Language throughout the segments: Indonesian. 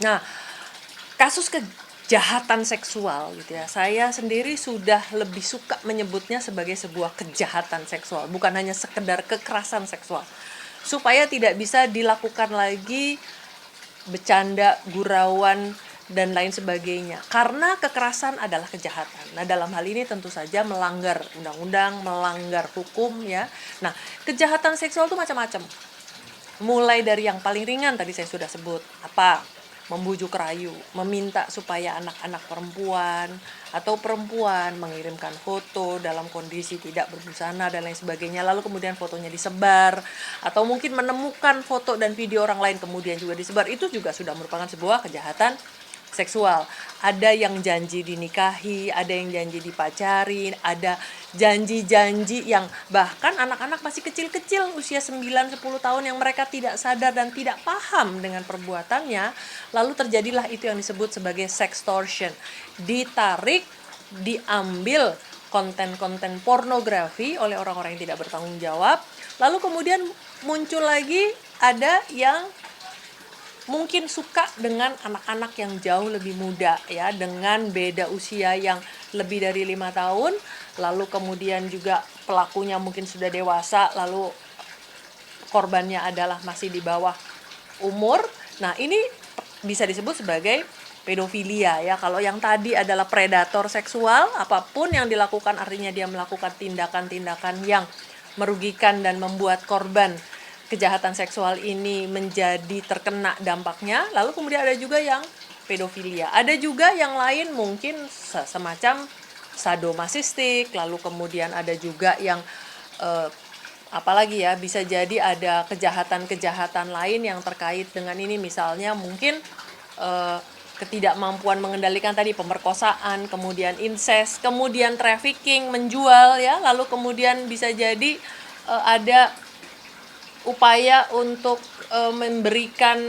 Nah, kasus kejahatan seksual gitu ya, saya sendiri sudah lebih suka menyebutnya sebagai sebuah kejahatan seksual, bukan hanya sekedar kekerasan seksual, supaya tidak bisa dilakukan lagi bercanda, gurauan, dan lain sebagainya. Karena kekerasan adalah kejahatan. Nah, dalam hal ini tentu saja melanggar undang-undang, melanggar hukum ya. Nah, kejahatan seksual itu macam-macam. Mulai dari yang paling ringan tadi saya sudah sebut, apa? Membujuk rayu, meminta supaya anak-anak perempuan atau perempuan mengirimkan foto dalam kondisi tidak berbusana dan lain sebagainya, lalu kemudian fotonya disebar, atau mungkin menemukan foto dan video orang lain kemudian juga disebar, itu juga sudah merupakan sebuah kejahatan seksual. Ada yang janji dinikahi, ada yang janji dipacarin, ada janji-janji yang bahkan anak-anak masih kecil-kecil usia 9-10 tahun yang mereka tidak sadar dan tidak paham dengan perbuatannya, lalu terjadilah itu yang disebut sebagai sextortion. Ditarik, diambil konten-konten pornografi oleh orang-orang yang tidak bertanggung jawab, lalu kemudian muncul lagi ada yang mungkin suka dengan anak-anak yang jauh lebih muda ya, dengan beda usia yang lebih dari 5 tahun, lalu kemudian juga pelakunya mungkin sudah dewasa, lalu korbannya adalah masih di bawah umur. Nah, ini bisa disebut sebagai pedofilia ya. Kalau yang tadi adalah predator seksual, apapun yang dilakukan artinya dia melakukan tindakan-tindakan yang merugikan dan membuat korban kejahatan seksual ini menjadi terkena dampaknya. Lalu kemudian ada juga yang pedofilia. Ada juga yang lain mungkin semacam sadomasistik, lalu kemudian ada juga yang apalagi ya, bisa jadi ada kejahatan-kejahatan lain yang terkait dengan ini, misalnya mungkin ketidakmampuan mengendalikan tadi, pemerkosaan, kemudian incest, kemudian trafficking, menjual ya, lalu kemudian bisa jadi ada upaya untuk memberikan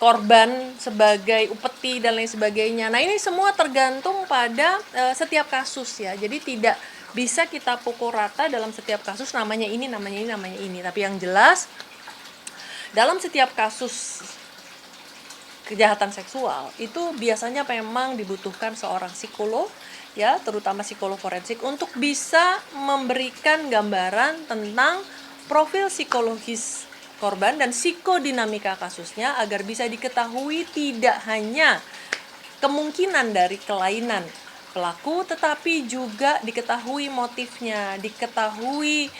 korban sebagai upeti dan lain sebagainya. Nah, ini semua tergantung pada setiap kasus ya. Jadi tidak bisa kita pukul rata dalam setiap kasus namanya ini, namanya ini, namanya ini. Tapi yang jelas dalam setiap kasus kejahatan seksual itu biasanya memang dibutuhkan seorang psikolog ya, terutama psikolog forensik untuk bisa memberikan gambaran tentang profil psikologis korban dan psikodinamika kasusnya agar bisa diketahui tidak hanya kemungkinan dari kelainan pelaku, tetapi juga diketahui motifnya, diketahui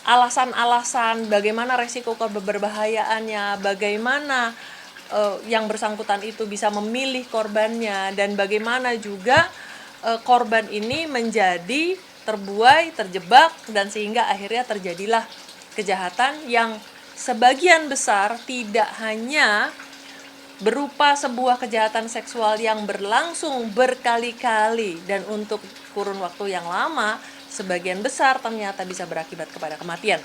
alasan-alasan bagaimana resiko keberbahayaannya, bagaimana yang bersangkutan itu bisa memilih korbannya, dan bagaimana juga korban ini menjadi terbuai, terjebak, dan sehingga akhirnya terjadilah kejahatan yang sebagian besar tidak hanya berupa sebuah kejahatan seksual yang berlangsung berkali-kali dan untuk kurun waktu yang lama, sebagian besar ternyata bisa berakibat kepada kematian.